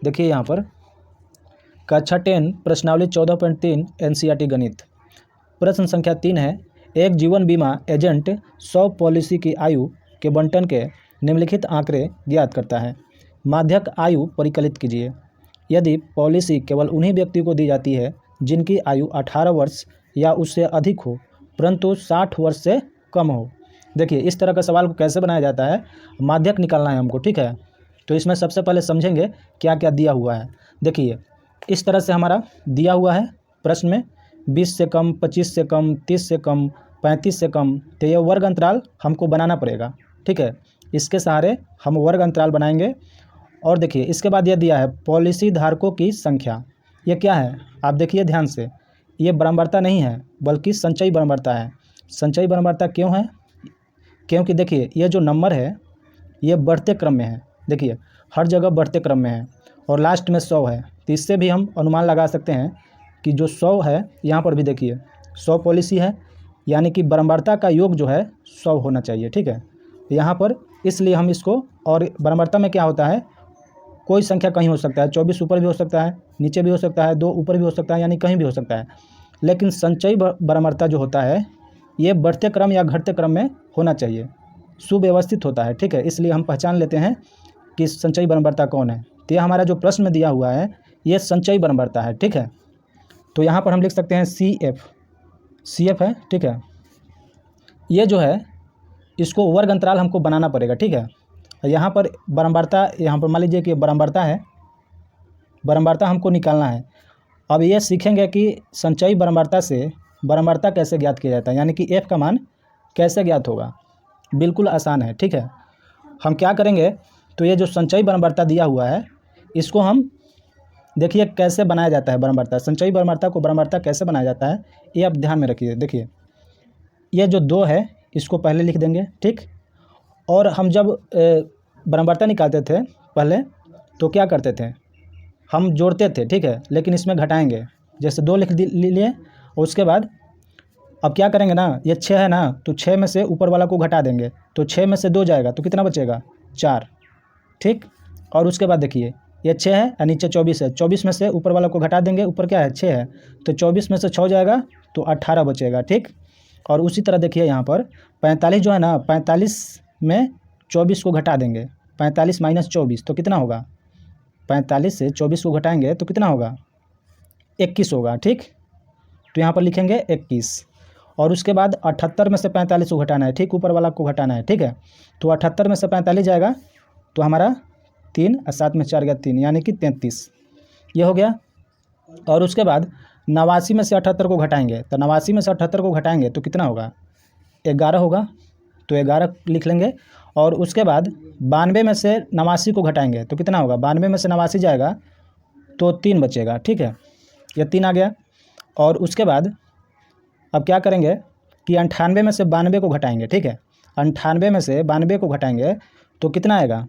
देखिए यहाँ पर कक्षा 10 प्रश्नावली 14.3 एनसीईआरटी गणित। प्रश्न संख्या 3 है, एक जीवन बीमा एजेंट 100 पॉलिसी की आयु के बंटन के निम्नलिखित आंकड़े ज्ञात करता है। माध्यक आयु परिकलित कीजिए। यदि पॉलिसी केवल उन्हीं व्यक्ति को दी जाती है जिनकी आयु 18 वर्ष या उससे अधिक हो परंतु 60 वर्ष से कम हो। देखिए इस तरह का सवाल को कैसे बनाया जाता है, माध्यक निकालना है हमको, ठीक है। तो इसमें सबसे पहले समझेंगे क्या क्या दिया हुआ है। देखिए इस तरह से हमारा दिया हुआ है प्रश्न में 20 से कम, 25 से कम, 30 से कम, 35 से कम। तो ये वर्ग अंतराल हमको बनाना पड़ेगा, ठीक है। इसके सहारे हम वर्ग अंतराल बनाएंगे। और देखिए इसके बाद यह दिया है पॉलिसी धारकों की संख्या। ये क्या है आप देखिए ध्यान से, ये बराबरता नहीं है बल्कि संचयी बराबरता है। संचयी बराबरता क्यों है? क्योंकि देखिए ये जो नंबर है ये बढ़ते क्रम में है। देखिए हर जगह बढ़ते क्रम में है और लास्ट में 100 है। तो इससे भी हम अनुमान लगा सकते हैं कि जो 100 है यहाँ पर भी देखिए 100 पॉलिसी है, यानी कि बराबरता का योग जो है 100 होना चाहिए, ठीक है। यहाँ पर इसलिए हम इसको, और बराबरता में क्या होता है, कोई संख्या कहीं हो सकता है, 24 ऊपर भी हो सकता है, नीचे भी हो सकता है, 2 ऊपर भी हो सकता है, यानी कहीं भी हो सकता है। लेकिन संचयी बराबरता जो होता है ये बढ़ते क्रम या घटते क्रम में होना चाहिए, सुव्यवस्थित होता है, ठीक है। इसलिए हम पहचान लेते हैं कि संचयी बराबरता कौन है। तो यह हमारा जो प्रश्न में दिया हुआ है ये संचयी बराबरता है, ठीक है। तो यहाँ पर हम लिख सकते हैं CF है, ठीक है। ये जो है इसको वर्ग अंतराल हमको बनाना पड़ेगा, ठीक है। यहाँ पर बराबरता, यहाँ पर मान लीजिए कि बराबरता है, बराबरता हमको निकालना है। अब ये सीखेंगे कि संचयी बराबरता से बराबरता कैसे ज्ञात किया जाता है, यानी कि F का मान कैसे ज्ञात होगा। बिल्कुल आसान है, ठीक है। हम क्या करेंगे, तो ये जो संचयी बराबरता दिया हुआ है इसको हम देखिए कैसे बनाया जाता है। बराबरता, संचयी बराबरता को बराबरता कैसे बनाया जाता है ये आप ध्यान में रखिए। देखिए ये जो 2 है इसको पहले लिख देंगे, ठीक। और हम जब बराबरता निकालते थे पहले तो क्या करते थे, हम जोड़ते थे, ठीक है। लेकिन इसमें घटाएंगे, जैसे 2 लिख लिए और उसके बाद अब क्या करेंगे ना, ये 6 है ना, तो 6 में से ऊपर वाला को घटा देंगे, तो 6 में से 2 जाएगा तो कितना बचेगा, 4, ठीक। और उसके बाद देखिए ये 6 है और नीचे 24 है, 24 में से ऊपर वाला को घटा देंगे, ऊपर क्या है 6 है, तो 24 में से 6 जाएगा तो 18 बचेगा, ठीक। और उसी तरह देखिए यहाँ पर 45 जो है ना, 45 में 24 को घटा देंगे, 45 माइनस 24 तो कितना होगा, 45 से 24 को घटाएंगे तो कितना होगा, 21 होगा, ठीक। तो यहाँ पर लिखेंगे 21। और उसके बाद 78 में से 45 को घटाना है, ठीक, ऊपर वाला को घटाना है, ठीक है। तो 78 में से 45 जाएगा तो हमारा 3 और 7 में 4 गया 3, यानी कि 33, ये हो गया। और उसके बाद 89 में से 78 को घटाएंगे, तो 89 में से 78 को घटाएंगे तो कितना होगा, 11 होगा, तो 11 लिख लेंगे। और उसके बाद 92 में से 89 को घटाएंगे तो कितना होगा, 92 में से 89 जाएगा तो 3 बचेगा, ठीक है, यह 3 आ गया। और उसके बाद अब क्या करेंगे कि 98 में से 92 को घटाएंगे, ठीक है। 98 में से 92 को घटाएंगे तो कितना आएगा,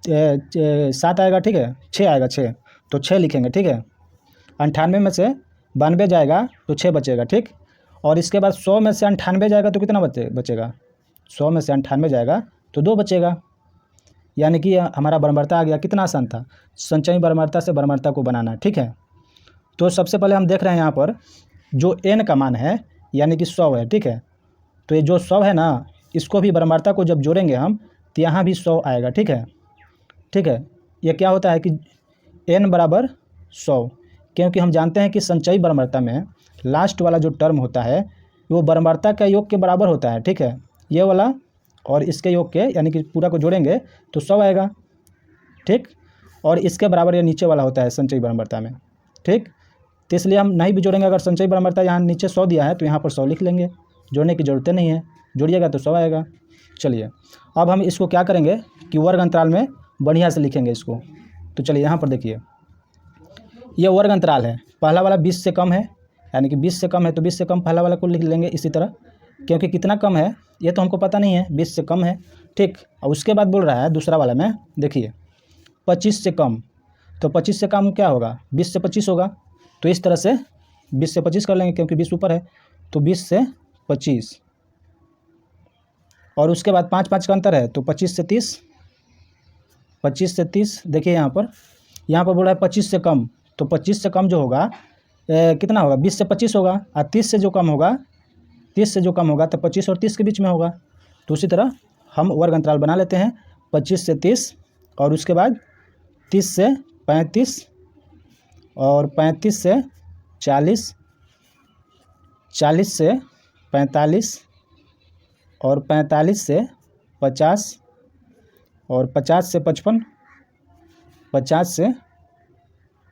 7 आएगा, ठीक है, 6 आएगा, 6, तो 6 लिखेंगे, ठीक है। 98 में से 92 जाएगा तो 6 बचेगा, ठीक। और इसके बाद 100 में से 98 जाएगा तो कितना बचेगा, 100 में से 98 जाएगा तो 2 बचेगा, यानी कि हमारा बराबरता आ गया। कितना आसान था, संचयी बराबरता से बराबरता को बनाना, ठीक है। तो सबसे पहले हम देख रहे हैं यहाँ पर जो n का मान है यानी कि 100 है, ठीक है। तो ये जो 100 है ना, इसको भी बराबरता को जब जोड़ेंगे हम तो यहाँ भी 100 आएगा, ठीक है, ठीक है। ये क्या होता है कि n बराबर 100, क्योंकि हम जानते हैं कि संचयी बराबरता में लास्ट वाला जो टर्म होता है वो बराबरता का योग के बराबर होता है, ठीक है। ये वाला और इसके योग के, यानी कि पूरा को जोड़ेंगे तो 100 आएगा, ठीक। और इसके बराबर ये नीचे वाला होता है संचयी बराबरता में, ठीक। तो इसलिए हम नहीं भी जोड़ेंगे, अगर संचयी बराबरता यहाँ नीचे 100 दिया है तो यहाँ पर 100 लिख लेंगे, जोड़ने की ज़रूरत नहीं है, जोड़िएगा तो 100 आएगा। चलिए अब हम इसको क्या करेंगे कि वर्ग अंतराल में बढ़िया से लिखेंगे इसको। तो चलिए यहाँ पर देखिए ये वर्ग अंतराल है, पहला वाला 20 से कम है, यानी कि 20 से कम है तो 20 से कम पहला वाला को लिख लेंगे इसी तरह, क्योंकि कितना कम है ये तो हमको पता नहीं है, 20 से कम है, ठीक। और उसके बाद बोल रहा है दूसरा वाला में, देखिए 25 से कम, तो 25 से कम क्या होगा, 20 से 25 होगा। तो इस तरह से 20 से 25 कर लेंगे क्योंकि 20 ऊपर है, तो 20 से 25। और उसके बाद 5 5 का अंतर है तो 25 से 30, 25 से 30, देखिए यहाँ पर बोला है 25 से कम, तो 25 से कम जो होगा कितना होगा, 20 से 25 होगा, और 30 से जो कम होगा, 30 से जो कम होगा तो 25 और 30 के बीच में होगा। तो उसी तरह हम वर्ग अंतराल बना लेते हैं, 25 से 30 और उसके बाद 30 से 35 और 35 से 40, 40 से 45 और 45 से 50 और 50 से 55, 50 से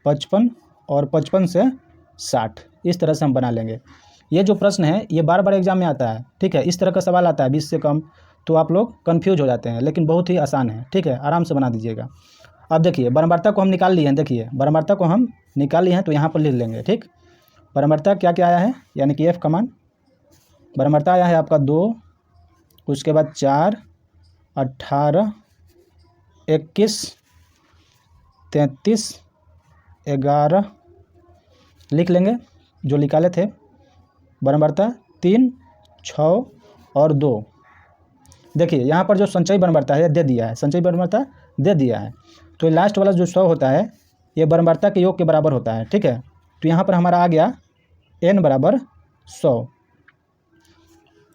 55 और 55 से 60। इस तरह से हम बना लेंगे। ये जो प्रश्न है ये बार बार एग्जाम में आता है, ठीक है। इस तरह का सवाल आता है 20 से कम, तो आप लोग कंफ्यूज हो जाते हैं, लेकिन बहुत ही आसान है, ठीक है, आराम से बना दीजिएगा। अब देखिए बारंबारता को हम निकाल लिए हैं, देखिए बारंबारता को हम निकाल लिए हैं, तो यहाँ पर लिख लेंगे, ठीक। बारंबारता क्या क्या आया है, यानी कि एफ का मान, बारंबारता आया है आपका 2, उसके बाद 4, 18, 21, 33, 11 लिख लेंगे जो निकाले थे। बारंबारता 3, 6 और 2। देखिए यहाँ पर जो संचयी बारंबारता है दे दिया है, संचयी बारंबारता दे दिया है, तो लास्ट वाला जो 100 होता है ये बारंबारता के योग के बराबर होता है, ठीक है। तो यहाँ पर हमारा आ गया n बराबर 100।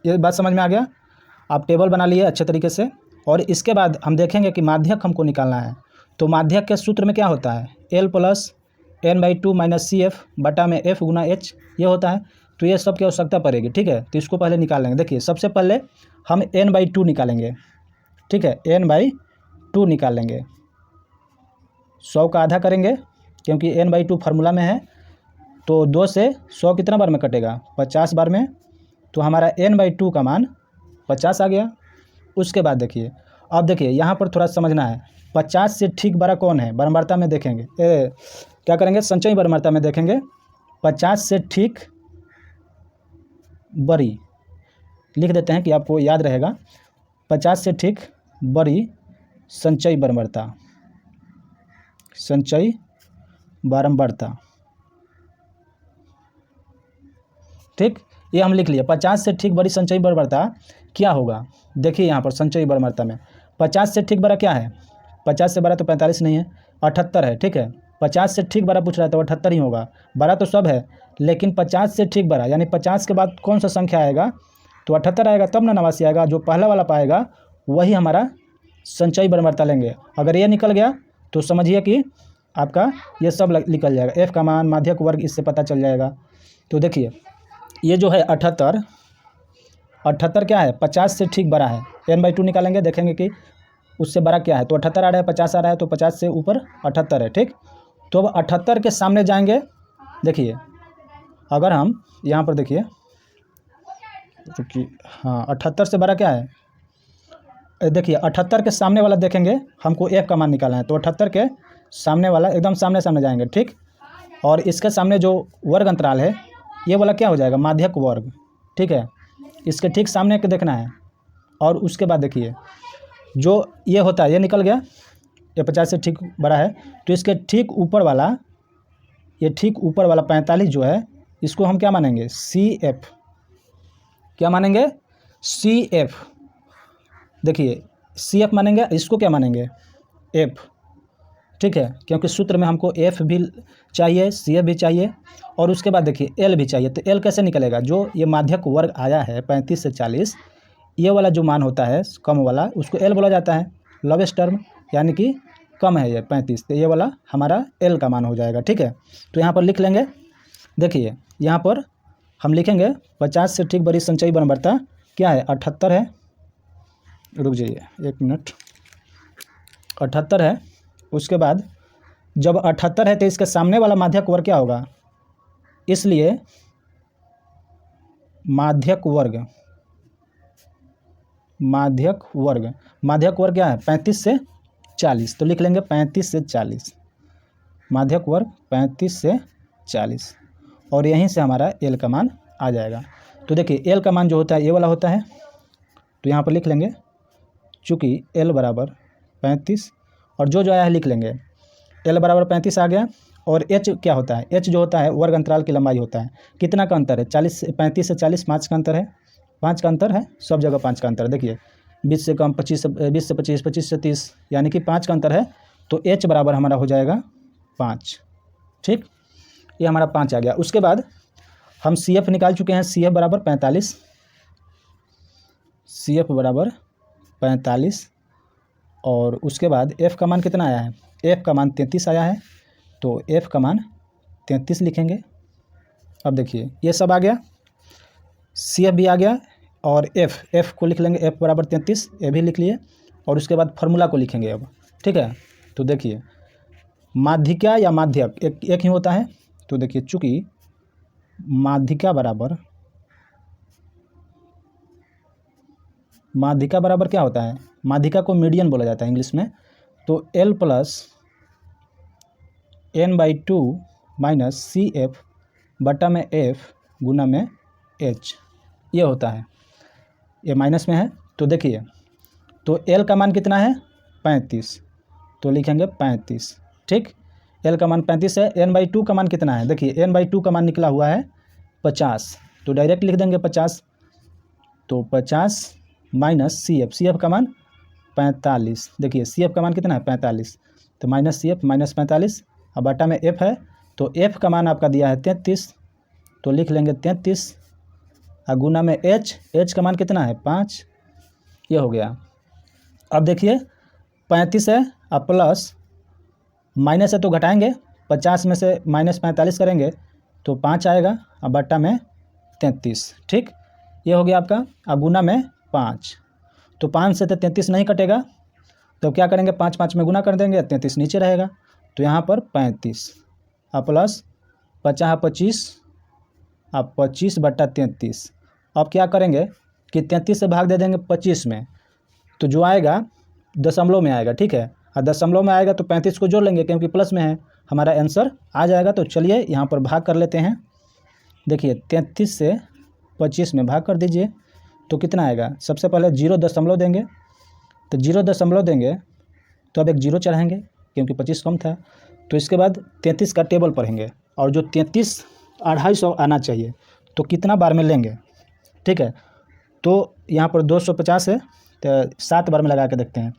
ये बात समझ में आ गया। आप टेबल बना लिए अच्छे तरीके से, और इसके बाद हम देखेंगे कि माध्यक हमको निकालना है। तो माध्यक के सूत्र में क्या होता है, L plus n/2 minus CF बटा में F गुना H, ये होता है। तो ये सब की आवश्यकता पड़ेगी, ठीक है। तो इसको पहले निकाल लेंगे। देखिए सबसे पहले हम n/2 निकालेंगे, ठीक है, n/2 निकाल लेंगे। 100 का आधा करेंगे, क्योंकि n/2 फार्मूला में है, तो 2 से 100 कितना बार में कटेगा, 50 बार में। तो हमारा n/2 का मान 50 आ गया। उसके बाद देखिए, अब देखिए यहाँ पर थोड़ा समझना है, 50 से ठीक बड़ा कौन है, बारंबारता में देखेंगे, क्या करेंगे, संचयी बारंबारता में देखेंगे, 50 से ठीक बड़ी लिख देते हैं कि आपको याद रहेगा, 50 से ठीक बड़ी संचयी बारंबारता, संचयी बारंबारता, ठीक। ये हम लिख लिए, 50 से ठीक बड़ी संचयी बारंबारता क्या होगा। देखिए यहाँ पर संचयी बारंबारता में 50 से ठीक बड़ा क्या है, 50 से बड़ा तो 45 नहीं है, 78 है, ठीक है। 50 से ठीक बड़ा पूछ रहा है तो 78 ही होगा, बड़ा तो सब है, लेकिन 50 से ठीक बड़ा यानी 50 के बाद कौन सा संख्या आएगा, तो 78 आएगा, तब ना 89 आएगा। जो पहला वाला पाएगा वही हमारा संचयी बारंबारता लेंगे। अगर ये निकल गया तो समझिए कि आपका ये सब निकल जाएगा, एफ का मान, माध्यक वर्ग, इससे पता चल जाएगा। तो देखिए ये जो है 78 क्या है, 50 से ठीक बड़ा है, n/2 निकालेंगे, देखेंगे कि उससे बड़ा क्या है। तो 78 आ रहा है, 50 आ रहा है, तो 50 से ऊपर 78 है, ठीक। तो अब 78 के सामने जाएंगे, देखिए अगर हम यहाँ पर देखिए, हाँ 78 से बड़ा क्या है, देखिए 78 के सामने वाला देखेंगे, हमको f का मान निकालना है। तो 78 के सामने वाला एकदम सामने सामने जाएंगे, ठीक। और इसके सामने जो वर्ग अंतराल है ये वाला क्या हो जाएगा, माध्यक वर्ग, ठीक है। इसके ठीक सामने के देखना है। और उसके बाद देखिए जो ये होता है ये निकल गया, ये 50 से ठीक बड़ा है, तो इसके ठीक ऊपर वाला, ये ठीक ऊपर वाला 45 जो है, इसको हम क्या मानेंगे, CF, क्या मानेंगे, CF। देखिए CF मानेंगे, इसको क्या मानेंगे, F, ठीक है, क्योंकि सूत्र में हमको F भी चाहिए, CF भी चाहिए, और उसके बाद देखिए L भी चाहिए। तो L कैसे निकलेगा, जो ये माध्यक वर्ग आया है 35 से 40, ये वाला जो मान होता है कम वाला, उसको L बोला जाता है, लोवेस्ट टर्म, यानी कि कम है ये 35, तो ये वाला हमारा L का मान हो जाएगा, ठीक है। तो यहाँ पर लिख लेंगे, देखिए यहाँ पर हम लिखेंगे 50 से ठीक बड़ी संचयी बारंबारता क्या है, 78 है, रुक जाइए 1 मिनट, 78 है। उसके बाद जब 78 है तो इसके सामने वाला माध्यक वर्ग क्या होगा, इसलिए माध्यक वर्ग क्या है, 35 से 40, तो लिख लेंगे 35 से 40, माध्यक वर्ग 35 से 40, और यहीं से हमारा L का मान आ जाएगा। तो देखिए L का मान जो होता है ये वाला होता है, तो यहाँ पर लिख लेंगे, चूँकि L बराबर 35, और जो आया है लिख लेंगे, L बराबर 35 आ गया। और H क्या होता है, H जो होता है वर्ग अंतराल की लंबाई होता है, कितना का अंतर है, 35 से 40 5 का अंतर है, 5 का अंतर है, सब जगह 5 का अंतर है। देखिए 20 से कम 25 से 20 से 25, 25 से 30, यानी कि 5 का अंतर है। तो H बराबर हमारा हो जाएगा 5। ठीक, ये हमारा 5 आ गया। उसके बाद हम CF निकाल चुके हैं, CF बराबर 45, CF बराबर 45। और उसके बाद F का मान कितना आया है, F का मान 33 आया है, तो F का मान 33 लिखेंगे। अब देखिए ये सब आ गया, CF भी आ गया, और F को लिख लेंगे, F बराबर 33, ये भी लिख लिए। और उसके बाद फार्मूला को लिखेंगे अब। ठीक है, तो देखिए माध्यिका या माध्यक एक ही होता है। तो देखिए चूँकि माध्यिका बराबर क्या होता है, माध्यिका को मीडियन बोला जाता है इंग्लिश में। तो L plus n/2 minus CF बटा में F गुना में H, ये होता है। ये माइनस में है, तो देखिए तो L का मान कितना है 35, तो लिखेंगे 35। ठीक, L का मान 35 है। n/2 का मान कितना है, देखिए n/2 का मान निकला हुआ है 50, तो डायरेक्ट लिख देंगे 50। तो 50 माइनस CF का मान 45, देखिए CF का मान कितना है 45, तो माइनस CF माइनस 45। अब बटा में F है, तो F का मान आपका दिया है 33, तो लिख लेंगे 33। और गुना में H का मान कितना है 5, ये हो गया। अब देखिए 35 है, अब प्लस माइनस है तो घटाएंगे, 50 में से माइनस 45 करेंगे तो 5 आएगा, अब बटा में 33। ठीक, ये हो गया आपका। अब गुना में 5, तो 5 से तो 33 नहीं कटेगा, तो क्या करेंगे 5 5 में गुना कर देंगे, 33 नीचे रहेगा, तो यहाँ पर 35 अब प्लस 50 25, अब 25 बटा 33। अब क्या करेंगे कि 33 से भाग दे देंगे 25 में, तो जो आएगा दशमलव में आएगा। ठीक है, और दशमलव में आएगा तो 35 को जोड़ लेंगे क्योंकि प्लस में है, हमारा आंसर आ जाएगा। तो चलिए यहाँ पर भाग कर लेते हैं। देखिए 33 से 25 में भाग कर दीजिए, तो कितना आएगा, सबसे पहले 0 देंगे, तो 0 देंगे तो अब एक 0 चढ़ाएंगे क्योंकि 25 कम था। तो इसके बाद 33 का टेबल पढ़ेंगे, और जो 33 250 आना चाहिए, तो कितना बार में लेंगे। ठीक है, तो यहाँ पर 250 है, तो 7 बार में लगा के देखते हैं।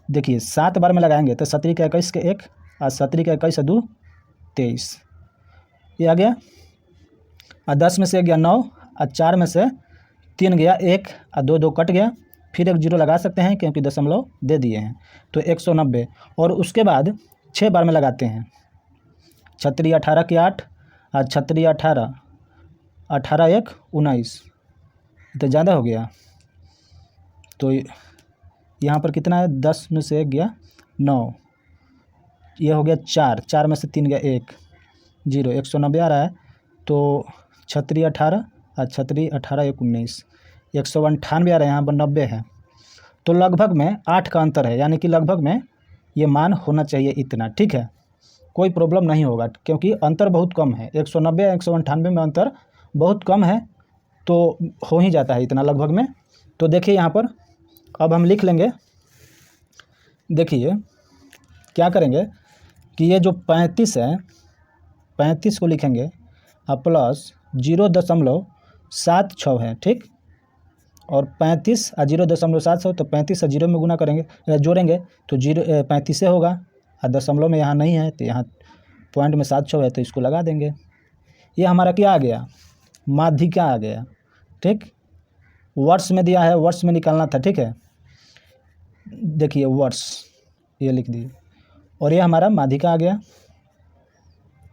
देखिए 7 बार में लगाएंगे तो 17 का 21 के 1, और 17 का 21 2 23, ये आ गया। और 10 में से गया 9, और 4 में से 3 गया 1, और 2 2 कट गया, फिर एक 0 लगा सकते हैं क्योंकि दशमलव दे दिए हैं, तो 190। और उसके बाद 6 बार में लगाते हैं, 36 18 के 8, और 36 18 18 1 19, तो ज़्यादा हो गया। तो यहाँ पर कितना है, 10 में से 1 गया 9, ये हो गया 4, 4 में से 3 गया 1 0, 190 आ रहा है। तो 36 18, और 36 18 1 19, 198 आ रहा है, यहाँ पर 90 है। तो लगभग में 8 का अंतर है, यानी कि लगभग में ये मान होना चाहिए इतना। ठीक है, कोई प्रॉब्लम नहीं होगा क्योंकि अंतर बहुत कम है, 190 198 में अंतर बहुत कम है, तो हो ही जाता है इतना लगभग में। तो देखिए यहाँ पर अब हम लिख लेंगे। देखिए क्या करेंगे कि ये जो 35 है, 35 को लिखेंगे, और प्लस 0.76 है। ठीक, और 35 और 0.76, तो 35 से 0 में गुना करेंगे, जोड़ेंगे तो 35 से होगा, और दशमलव में यहाँ नहीं है, तो यहाँ पॉइंट में 76 है, तो इसको लगा देंगे। ये हमारा क्या आ गया, माध्यिका आ गया। ठीक, वर्ष में दिया है, वर्ष में निकालना था। ठीक है, देखिए वर्ष ये लिख दिए, और ये हमारा माध्यिका आ गया।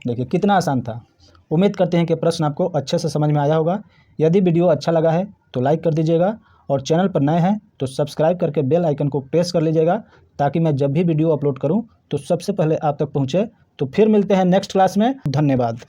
देखिए कितना आसान था। उम्मीद करते हैं कि प्रश्न आपको अच्छे से समझ में आया होगा। यदि वीडियो अच्छा लगा है तो लाइक कर दीजिएगा, और चैनल पर नए हैं तो सब्सक्राइब करके बेल आइकन को प्रेस कर लीजिएगा, ताकि मैं जब भी वीडियो अपलोड करूं तो सबसे पहले आप तक पहुंचे। तो फिर मिलते हैं नेक्स्ट क्लास में। धन्यवाद।